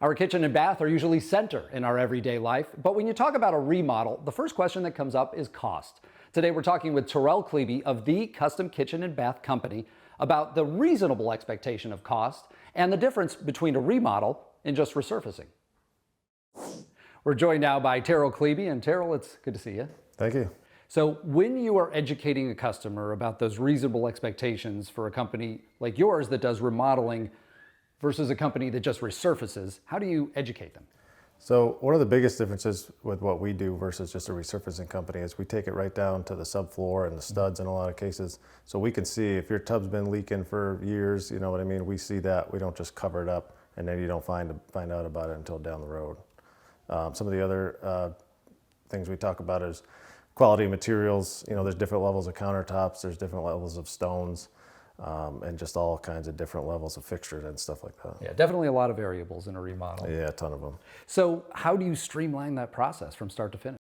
Our kitchen and bath are usually center in our everyday life, but when you talk about a remodel, the first question that comes up is cost. Today we're talking with Terrell Klebe of the Custom Kitchen and Bath Company about the reasonable expectation of cost and the difference between a remodel and just resurfacing. We're joined now by Terrell Klebe, and Terrell, it's good to see you. Thank you. So when you are educating a customer about those reasonable expectations for a company like yours that does remodeling versus a company that just resurfaces, how do you educate them? So one of the biggest differences with what we do versus just a resurfacing company is we take it right down to the subfloor and the studs in a lot of cases. So we can see if your tub's been leaking for years, you know what I mean? We see that. We don't just cover it up and then you don't find out about it until down the road. Some of the other things we talk about is quality materials. You know, there's different levels of countertops, there's different levels of stones. And just all kinds of different levels of fixtures and stuff like that. Yeah, definitely a lot of variables in a remodel. Yeah, a ton of them. So how do you streamline that process from start to finish?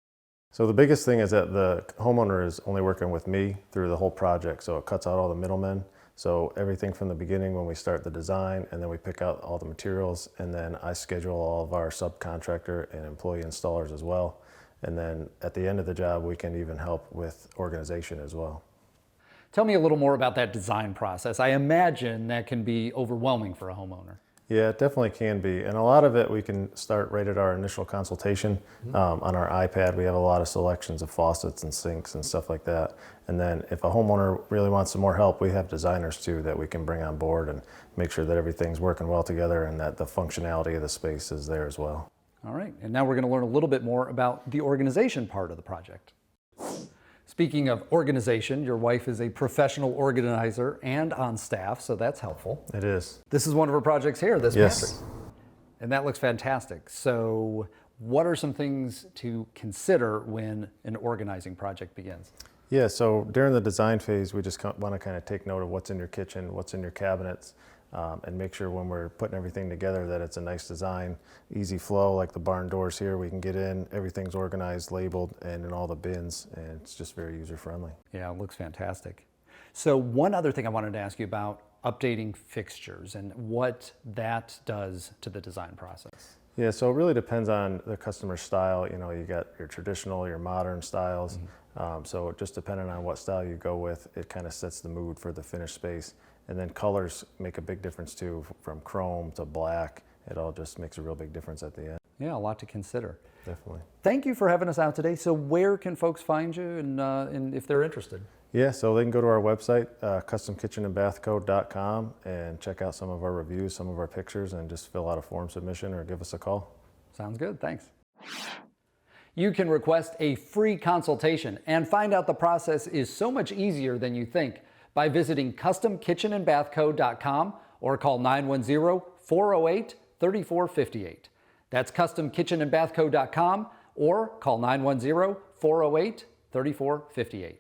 So the biggest thing is that the homeowner is only working with me through the whole project. So it cuts out all the middlemen. So everything from the beginning when we start the design, and then we pick out all the materials, and then I schedule all of our subcontractor and employee installers as well. And then at the end of the job, we can even help with organization as well. Tell me a little more about that design process. I imagine that can be overwhelming for a homeowner. Yeah, it definitely can be. And a lot of it we can start right at our initial consultation. On our iPad, we have a lot of selections of faucets and sinks and stuff like that. And then if a homeowner really wants some more help, we have designers too that we can bring on board and make sure that everything's working well together and that the functionality of the space is there as well. All right, and now we're going to learn a little bit more about the organization part of the project. Speaking of organization, your wife is a professional organizer and on staff, so that's helpful. It is. This is one of her projects here, this Yes. pantry. And that looks fantastic. So what are some things to consider when an organizing project begins? Yeah, so during the design phase, we just want to kind of take note of what's in your kitchen, what's in your cabinets, and make sure when we're putting everything together that it's a nice design, easy flow, like the barn doors here, we can get in, everything's organized, labeled, and in all the bins, and it's just very user-friendly. Yeah, it looks fantastic. So one other thing I wanted to ask you about updating fixtures and what that does to the design process. Yeah, so it really depends on the customer's style. You know, you got your traditional, your modern styles. So just depending on what style you go with, it kind of sets the mood for the finished space. And then colors make a big difference too, from chrome to black. It all just makes a real big difference at the end. Yeah, a lot to consider. Definitely. Thank you for having us out today. So where can folks find you and if they're interested? Yeah, so they can go to our website, customkitchenandbathco.com, and check out some of our reviews, some of our pictures, and just fill out a form submission or give us a call. Sounds good, thanks. You can request a free consultation and find out the process is so much easier than you think by visiting customkitchenandbathco.com or call 910-408-3458. That's customkitchenandbathco.com or call 910-408-3458.